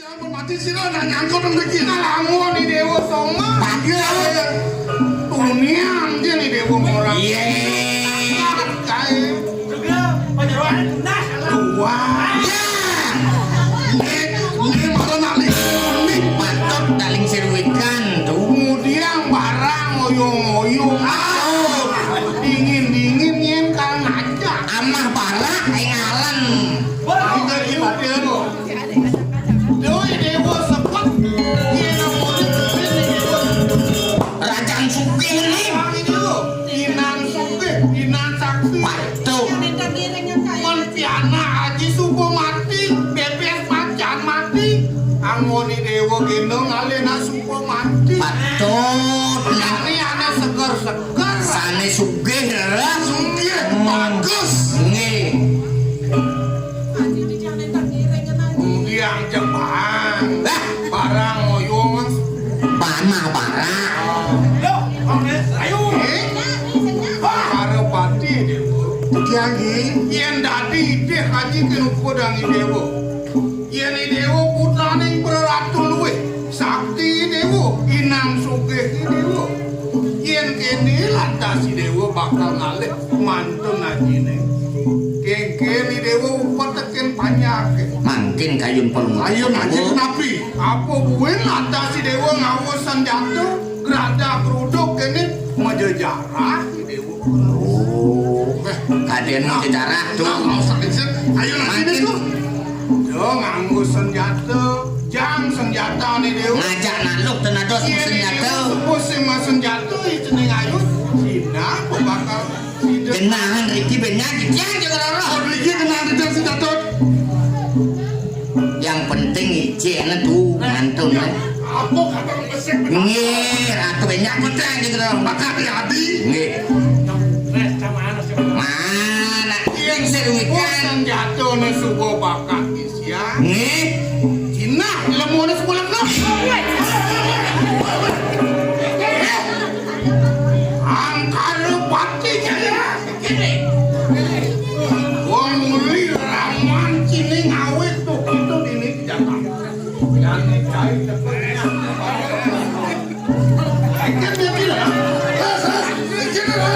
Jangan mati sih lo nanya angkot rezeki ngalamun nih dewa songa. Iya. Dunia dia nih dewa orang. Iya. Kayak juga panjaruan tunas dua. Iya. Ini malah naling Patot daling seruikan tuh. kemudian barang oyong-oyong. Dingin-dingin yen kang aja. Amah parah kayak ngalan. Kita hidup dia lo. Doi dewa sepet. Dia namanya dewa. Rajang Sugih nih. Inan Sugih, Inan Sakti. Patok. Piana Haji Subo mati, bebek macan mati. Angoni dewa gendong alena Subo mati. Patot. Ini ada seger-seger. Sane Sugih lah. Sugih bagus. Nggih. Yang Jepang. Barang oyong. Panah parah. yo ayo Parepati dewa. Tiangin yen dadi deh haji kenu podang dewa. Yen dewa putrane berratu luwe. Sakti dewa, Inang Sugih dewa. Yen kene lantasi dewa bakal ngalih mantun ajine. Kene dewa peteken panyake. Mangkin kayun pelung. Ayo haji nabi. Apa buin lantasi dewa ngawus senjata. Gerada keruduk kene majejarah dewa. Kaden mau sejarah tuh. Ayo nanti tuh. Yo nganggo senjata, jang senjata nih dewa. Ngajak naluk tenados senjata. Pusing mas senjata itu nih ayo. Cina bakal Genahan Riki banyak yang juga roh. Riki kenal jang senjata. Yang penting ijen tuh mantun. Apa kata besek? Nggih, ratu banyak kita juga roh. Bakal hati. Nggih. sama Mana yang seruikan? Senjata nih subuh bakal isian. Nggih. Cina ilmu nih sekolah no. Angkara pati jaya. Wong muli raman cini ngawet tuh itu ini jatah. Yang jahit tepatnya. Kan dia bilang,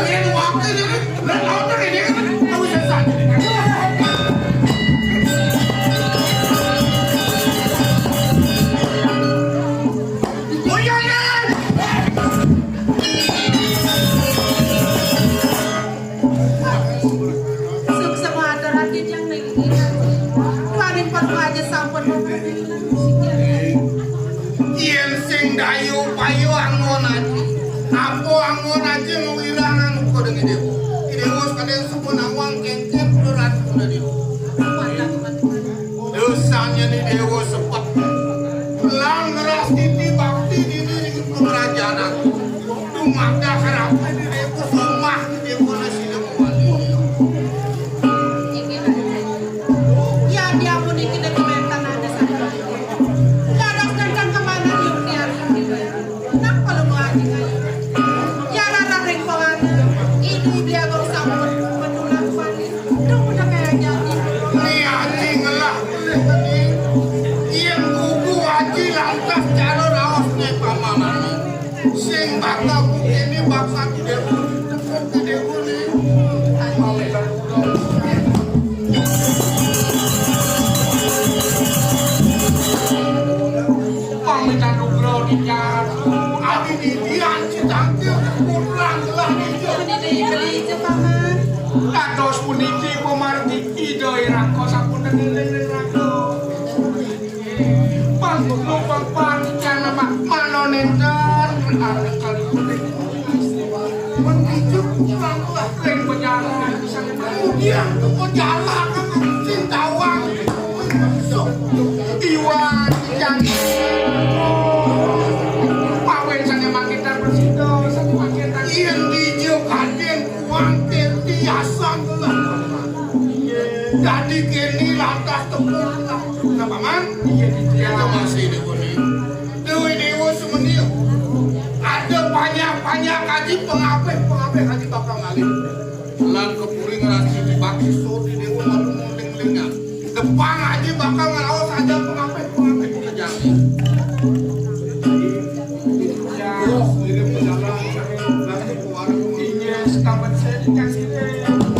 ini waktu ini, lalu ini kan tahu selesai. Yen sing dayu payu angon aji. Apa angon aji ngilangan kode dewa. Dewa sekalian sepun awang kencet berat kode dewa. Dosanya ni dewa sepet. Lang ngeras titi bakti diri di kerajaan aku. Dumada kenapa di dewa somah di dewa nasi demwali. Ya dia pun ikut dokumentan ada sana. Ya daftarkan kemana yuk nih hari ini. Nak kalau mau aja ngaji. Ya rara ring pengaruh. Ini dia gak usah menulang pani. Dong udah kayak jadi. Ni aji ngelah. Yen kuku aji lantas cara raosnya pamanan. Sing bakal ini bakal di dewa. Tepuk di dewa ni. Pamitan nugroh di jatuh. Adi di dian citangkil. Kurang gelah di Beli aja paman. kados puniki pemargi idoi rako sampun ngeleng rako panggung lubang panikan nama manonendan ada kali kuning menuju kurang leng berjalan kemudian ke berjalan ke cintawang iwan yang pawen sana makitan bersido sana makitan ian dijo kaden kuang tiasan lah jadi kini lantas tepur lah kenapa man? Iya masih dewa nih dewa semenil ada banyak haji pengapeh haji bakal ngalih lan kepuring ngerasi di baki suri dewa malu ngeling-ngelingan depan haji bakal ngelawas aja pengapeh ikan ini.